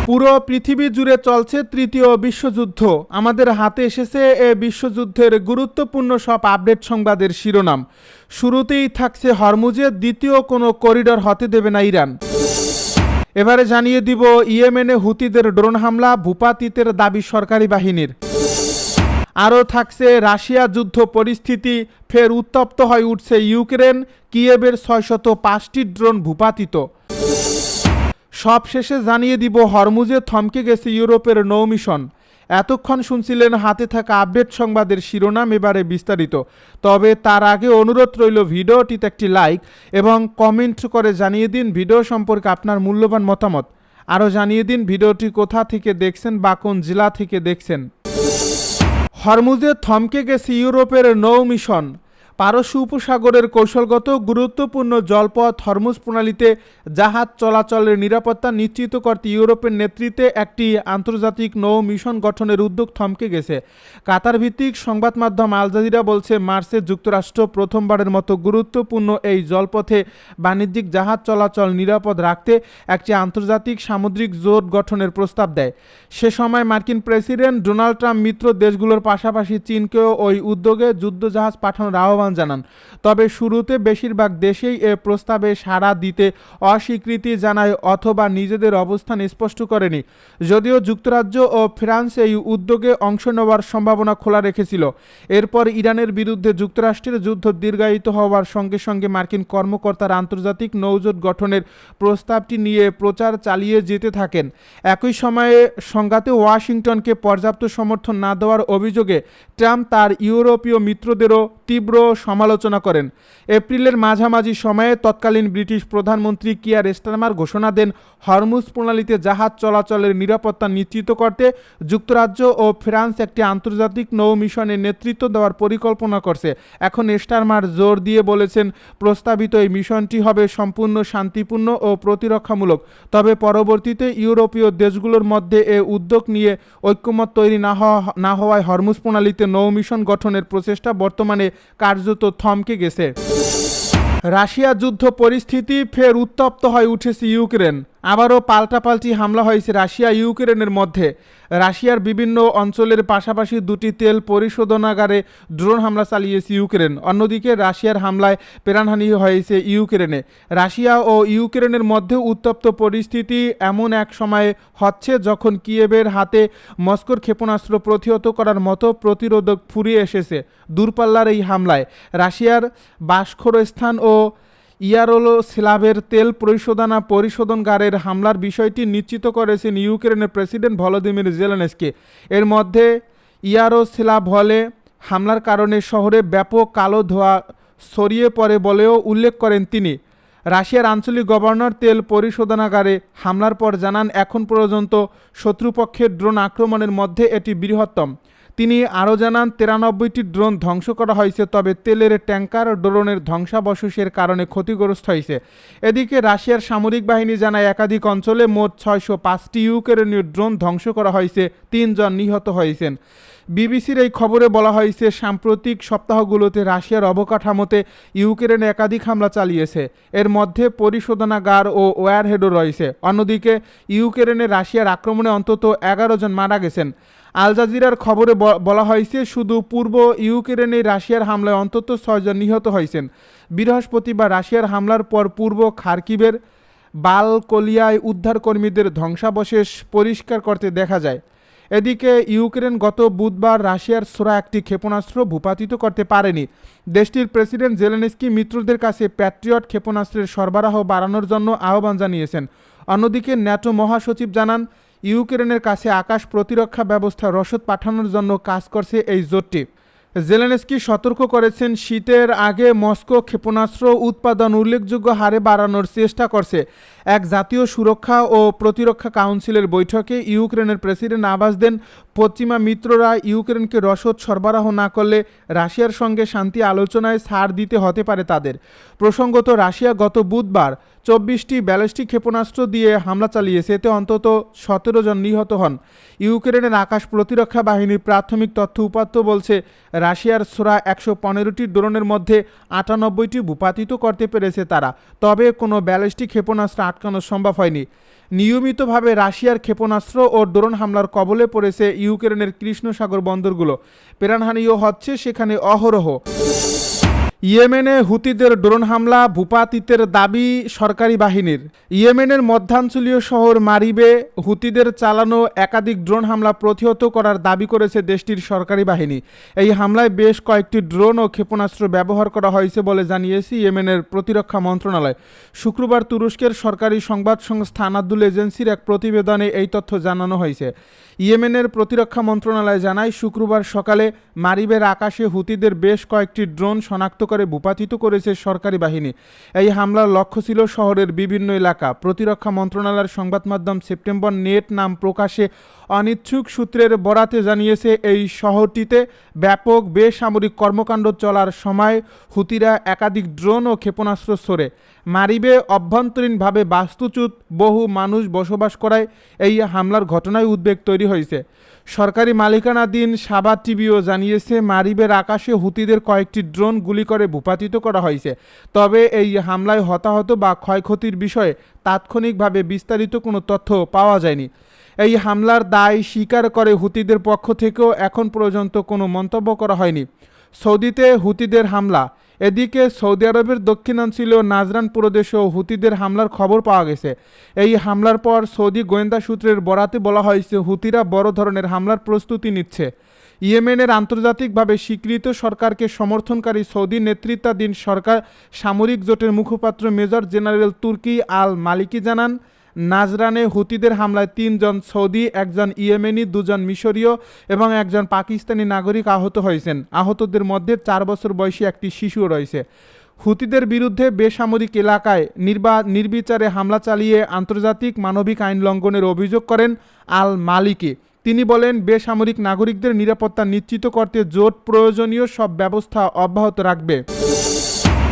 পুরো পৃথিবী জুড়ে চলছে তৃতীয় বিশ্বযুদ্ধ। আমাদের হাতে এসেছে এ বিশ্বযুদ্ধের গুরুত্বপূর্ণ সব আপডেট সংবাদের শিরোনাম। শুরুতেই থাকছে হরমুজে দ্বিতীয় কোনো করিডর হতে দেবে না ইরান। এবারে জানিয়ে দিব ইয়েমেনে হুতিদের ড্রোন হামলা, ভূপাতিতের দাবি সরকারি বাহিনীর। আরও থাকছে রাশিয়া যুদ্ধ পরিস্থিতি, ফের উত্তপ্ত হয়ে উঠছে ইউক্রেন, কিয়েভের 605টি ড্রোন ভূপাতিত। সবশেষে জানিয়ে দিব হরমুজে থমকে গেছে ইউরোপের নৌ মিশন। এতক্ষণ শুনছিলেন হাতে থাকা আপডেট সংবাদের শিরোনাম, এবারে বিস্তারিত। তবে তার আগে অনুরোধ রইল ভিডিওটিতে একটি লাইক এবং কমেন্ট করে জানিয়ে দিন ভিডিও সম্পর্কে আপনার মূল্যবান মতামত। আরও জানিয়ে দিন ভিডিওটি কোথা থেকে দেখছেন বা কোন জেলা থেকে দেখছেন। হরমুজে থমকে গেছে ইউরোপের নৌ মিশন। পারস্য উপসাগরের কৌশলগত গুরুত্বপূর্ণ জলপথ হরমুজ প্রণালীতে জাহাজ চলাচলের নিরাপত্তা নিশ্চিত করতে ইউরোপের নেতৃত্বে একটি আন্তর্জাতিক নৌ মিশন গঠনের উদ্যোগ থমকে গেছে। কাতার ভিত্তিক সংবাদ মাধ্যম আল জাজিরা বলছে, মার্চে যুক্তরাষ্ট্র প্রথমবারের মতো গুরুত্বপূর্ণ এই জলপথে বাণিজ্যিক জাহাজ চলাচল নিরাপদ রাখতে একটি আন্তর্জাতিক সামুদ্রিক জোট গঠনের প্রস্তাব দেয়। সে সময় মার্কিন প্রেসিডেন্ট ডোনাল্ড ট্রাম্প মিত্র দেশগুলোর পাশাপাশি চীনকেও ওই উদ্যোগে যুদ্ধজাহাজ পাঠানোর আহ্বান জানান। তবে শুরুতে বেশিরভাগ দেশেই এ প্রস্তাবে সাড়া দিতে অস্বীকৃতি জানায় অথবা নিজেদের অবস্থান স্পষ্ট করেনি। যদিও যুক্তরাজ্য ও ফ্রান্স এই উদ্যোগে অংশ নেওয়ার সম্ভাবনা খোলা রেখেছিল। এরপর ইরানের বিরুদ্ধে যুক্তরাষ্ট্রের যুদ্ধ দীর্ঘায়িত হওয়ার সঙ্গে সঙ্গে মার্কিন কর্মকর্তারা আন্তর্জাতিক নৌজোট গঠনের প্রস্তাবটি নিয়ে প্রচার চালিয়ে যেতে থাকেন। একই সময়ে সংঘাতে ওয়াশিংটনকে পর্যাপ্ত সমর্থন না দেওয়ার অভিযোগে ট্রাম্প তার ইউরোপীয় মিত্রদেরও তীব্র সমালোচনা করেন। এপ্রিলের মাঝামাঝি সময়ে তৎকালীন ব্রিটিশ প্রধানমন্ত্রী কিয়ার স্টারমার ঘোষণা দেন, হরমুজ প্রণালীতে জাহাজ চলাচলের নিরাপত্তা নিশ্চিত করতে যুক্তরাজ্য ও ফ্রান্স একটি আন্তর্জাতিক নৌ মিশনের নেতৃত্ব দেওয়ার পরিকল্পনা করছে। এখন স্টারমার জোর দিয়ে বলেছেন, প্রস্তাবিত এই মিশনটি হবে সম্পূর্ণ শান্তিপূর্ণ ও প্রতিরক্ষামূলক। তবে পরবর্তীতে ইউরোপীয় দেশগুলোর মধ্যে এ উদ্যোগ নিয়ে ঐক্যমত তৈরি না হওয়ায় হরমুজ প্রণালীতে নৌ মিশন গঠনের প্রচেষ্টা বর্তমানে কার্যত থমকে গেছে। রাশিয়া যুদ্ধ পরিস্থিতি, ফের উত্তপ্ত হয়ে উঠেছে ইউক্রেন। আবারও পাল্টাপাল্টি হামলা হয়েছে রাশিয়া ইউক্রেনের মধ্যে। রাশিয়ার বিভিন্ন অঞ্চলের পাশাপাশি দুটি তেল পরিশোধনাগারে ড্রোন হামলা চালিয়েছে ইউক্রেন। অন্যদিকে রাশিয়ার হামলায় প্রাণহানি হয়েছে ইউক্রেনে। রাশিয়া ও ইউক্রেনের মধ্যে উত্তপ্ত পরিস্থিতি এমন এক সময়ে হচ্ছে যখন কিয়েভের হাতে মস্কোর ক্ষেপণাস্ত্র প্রতিহত করার মতো প্রতিরোধক ফুরিয়ে এসেছে। দূরপাল্লার এই হামলায় রাশিয়ার বাস্কোরস্থান ও ইয়ারোস্লাভের তেল পরিশোধনাগারের হামলার বিষয়টি নিশ্চিত করেছেন ইউক্রেনের প্রেসিডেন্ট ভলোদিমির জেলেনস্কি। এর মধ্যে ইয়ারোস্লাভ হলে হামলার কারণে শহরে ব্যাপক কালো ধোঁয়া ছড়িয়ে পড়ে বলেও উল্লেখ করেন তিনি। রাশিয়ার আঞ্চলিক গভর্নর তেল পরিশোধনাগারে হামলার পর জানান, এখন পর্যন্ত শত্রুপক্ষের ড্রোন আক্রমণের মধ্যে এটি বৃহত্তম। তিনি আরও জানান, 93টি ড্রোন ধ্বংস করা হয়েছে, তবে তেলের ট্যাঙ্কার ড্রোনের ধ্বংসাবশেষের কারণে ক্ষতিগ্রস্ত হয়েছে। এদিকে রাশিয়ার সামরিক বাহিনী জানায়, একাধিক অঞ্চলে মোট 605টি ইউক্রেনীয় ড্রোন ধ্বংস করা হয়েছে, 3 জন নিহত হয়েছেন। বিবিসির এই খবরে বলা হয়েছে, সাম্প্রতিক সপ্তাহগুলোতে রাশিয়ার অবকাঠামোতে ইউক্রেন একাধিক হামলা চালিয়েছে। এর মধ্যে পরিশোধনাগার ও ওয়্যারহেডও রয়েছে। অন্যদিকে ইউক্রেনে রাশিয়ার আক্রমণে অন্তত 11 জন মারা গেছেন। আল জাজিরার খবরে বলা হয়েছে, শুধু পূর্ব ইউক্রেনে রাশিয়ার হামলায় অন্তত 6 জন নিহত হয়েছেন। বৃহস্পতিবার রাশিয়ার হামলার পর পূর্ব খার্কিভের বালকোলিয়ায় উদ্ধারকর্মীদের ধ্বংসাবশেষ পরিষ্কার করতে দেখা যায়। এদিকে ইউক্রেন গত বুধবার রাশিয়ার ছোড়া একটি ক্ষেপণাস্ত্র ভূপাতিত করতে পারেনি। দেশটির প্রেসিডেন্ট জেলেনস্কি মিত্রদের কাছে প্যাট্রিয়ট ক্ষেপণাস্ত্রের সরবরাহ বাড়ানোর জন্য আহ্বান জানিয়েছেন। অন্যদিকে ন্যাটো মহাসচিব জানান, ইউক্রেনের কাছে আকাশ প্রতিরক্ষা ব্যবস্থা রসদ পাঠানোর জন্য কাজ করছে এই জোটটি। জেলেনস্কি সতর্ক করেছেন, শীতের আগে মস্কো ক্ষেপণাস্ত্র উৎপাদন উল্লেখযোগ্য হারে বাড়ানোর চেষ্টা করছে। এক জাতীয় সুরক্ষা ও প্রতিরক্ষা কাউন্সিলের বৈঠকে ইউক্রেনের প্রেসিডেন্ট আভাস দেন, পশ্চিমা মিত্ররা ইউক্রেনকে রসদ সরবরাহ না করলে রাশিয়ার সঙ্গে শান্তি আলোচনায় ছাড় দিতে হতে পারে তাদের। প্রসঙ্গত, রাশিয়া গত বুধবার 24টি ব্যালিস্টিক ক্ষেপণাস্ত্র দিয়ে হামলা চালিয়েছে, এতে অন্তত 17 জন নিহত হন। ইউক্রেনের আকাশ প্রতিরক্ষা বাহিনীর প্রাথমিক তথ্য উপাত্ত বলছে, রাশিয়ার ছোড়া 115টি ড্রোনের মধ্যে 98টি ভূপাতিত করতে পেরেছে তারা। তবে কোনো ব্যালিস্টিক ক্ষেপণাস্ত্র আটকানো সম্ভব হয়নি। নিয়মিতভাবে রাশিয়ার ক্ষেপণাস্ত্র ও ড্রোন হামলার কবলে পড়েছে ইউক্রেনের কৃষ্ণ সাগর বন্দরগুলো। প্রাণহানিও হচ্ছে সেখানে অহরহ। ইয়েমেনে হুতিদের ড্রোন হামলা ভূপাতিতের দাবি সরকারি বাহিনীর। ইয়েমেনের মধ্যাঞ্চলীয় শহর মারিবে হুতিদের চালানো একাধিক ড্রোন হামলা প্রতিহত করার দাবি করেছে দেশটির সরকারি বাহিনী। এই হামলায় বেশ কয়েকটি ড্রোন ও ক্ষেপণাস্ত্র ব্যবহার করা হয়েছে বলে জানিয়েছে ইয়েমেনের প্রতিরক্ষা মন্ত্রণালয়। শুক্রবার তুরস্কের সরকারি সংবাদ সংস্থা আনাদুল এজেন্সির এক প্রতিবেদনে এই তথ্য জানানো হয়েছে। ইয়েমেনের প্রতিরক্ষা মন্ত্রণালয় জানায়, শুক্রবার সকালে মারিবের আকাশে হুতিদের বেশ কয়েকটি ড্রোন শনাক্ত করে ভূপাতিত করেছে সরকারি বাহিনী। এই হামলার লক্ষ্য ছিল শহরের বিভিন্ন এলাকা। প্রতিরক্ষা মন্ত্রণালয়ের সংবাদ মাধ্যম সেপ্টেম্বর নেট নাম প্রকাশে অনিচ্ছুক সূত্রের বরাতে জানিয়েছে, এই শহরটিতে ব্যাপক বেসামরিক কর্মকাণ্ড চলার সময় হুতিরা একাধিক ড্রোন ও ক্ষেপণাস্ত্র ছোড়ে। মারিবে অভ্যন্তরীণভাবে বাস্তুচ্যুত বহু মানুষ বসবাস করায় এই হামলার ঘটনায় উদ্বেগ তৈরি হয়েছে। সরকারি মালিকানাধীন সাবা টিভিও জানিয়েছে, মারিবের আকাশে হুতিদের কয়েকটি ড্রোন গুলি করে ভূপাতিত করা হয়েছে। তবে এই হামলায় হতাহত বা ক্ষয়ক্ষতির বিষয়ে তাৎক্ষণিকভাবে বিস্তারিত কোনো তথ্য পাওয়া যায়নি। এই হামলার দায় স্বীকার করে হুতিদের পক্ষ থেকেও এখন পর্যন্ত কোনো মন্তব্য করা হয়নি। সৌদিতে হুতিদের হামলা। এদিকে সৌদি আরবের দক্ষিণাঞ্চলীয় নাজরান প্রদেশেও হুতিদের হামলার খবর পাওয়া গেছে। এই হামলার পর সৌদি গোয়েন্দা সূত্রের বরাতে বলা হয়েছে, হুতিরা বড় ধরনের হামলার প্রস্তুতি নিচ্ছে। ইয়েমেনের আন্তর্জাতিকভাবে স্বীকৃত সরকারকে সমর্থনকারী সৌদি নেতৃত্বাধীন সরকার সামরিক জোটের মুখপাত্র মেজর জেনারেল তুর্কি আল মালিকি জানান, নাজরানে হুতিদের হামলায় 3 জন সৌদি, 1 জন ইয়েমেনি, 2 জন মিশরীয় এবং 1 জন পাকিস্তানি নাগরিক আহত হয়েছেন। আহতদের মধ্যে 4 বছর বয়সী একটি শিশুও রয়েছে। হুতিদের বিরুদ্ধে বেসামরিক এলাকায় নির্বিচারে হামলা চালিয়ে আন্তর্জাতিক মানবিক আইন লঙ্ঘনের অভিযোগ করেন আল মালিকি। তিনি বলেন, বেসামরিক নাগরিকদের নিরাপত্তা নিশ্চিত করতে জোট প্রয়োজনীয় সব ব্যবস্থা অব্যাহত রাখবে।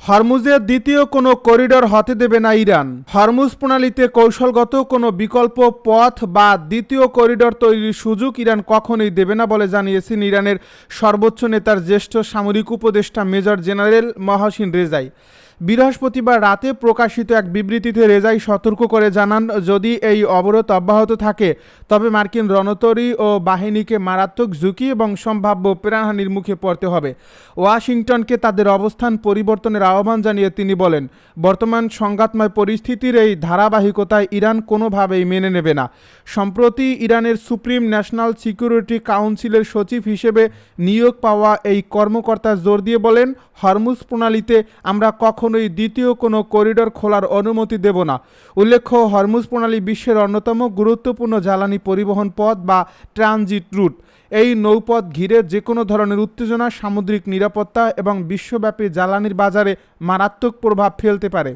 হরমুজের দ্বিতীয় কোনো করিডর হতে দেবে না ইরান। হরমুজ প্রণালীতে কৌশলগত কোনো বিকল্প পথ বা দ্বিতীয় করিডর তৈরির সুযোগ ইরান কখনোই দেবে না বলে জানিয়েছেন ইরানের সর্বোচ্চ নেতার জ্যেষ্ঠ সামরিক উপদেষ্টা মেজর জেনারেল মহসিন রেজাই। বৃহস্পতিবার রাতে প্রকাশিত এক বিবৃতিতে রেজাই সতর্ক করে জানান, যদি এই অবরোধ অব্যাহত থাকে তবে মার্কিন রণতরী ও বাহিনীকে মারাত্মক ঝুঁকি এবং সম্ভাব্য প্রাণহানির মুখে পড়তে হবে। ওয়াশিংটনকে তাদের অবস্থান পরিবর্তনের আহ্বান জানিয়ে তিনি বলেন, বর্তমান সংঘাতময় পরিস্থিতির এই ধারাবাহিকতায় ইরান কোনোভাবেই মেনে নেবে না। সম্প্রতি ইরানের সুপ্রিম ন্যাশনাল সিকিউরিটি কাউন্সিলের সচিব হিসেবে নিয়োগ পাওয়া এই কর্মকর্তা জোর দিয়ে বলেন, হরমুজ প্রণালীতে আমরা কখনোই দ্বিতীয় কোনো করিডর খোলার অনুমতি দেব না। উল্লেখ্য, হরমুজ প্রণালী বিশ্বের অন্যতম গুরুত্বপূর্ণ জ্বালানি পরিবহন পথ বা ট্রানজিট রুট। এই নৌপথ ঘিরে যে কোনো ধরনের উত্তেজনা সামুদ্রিক নিরাপত্তা এবং বিশ্বব্যাপী জ্বালানির বাজারে মারাত্মক প্রভাব ফেলতে পারে।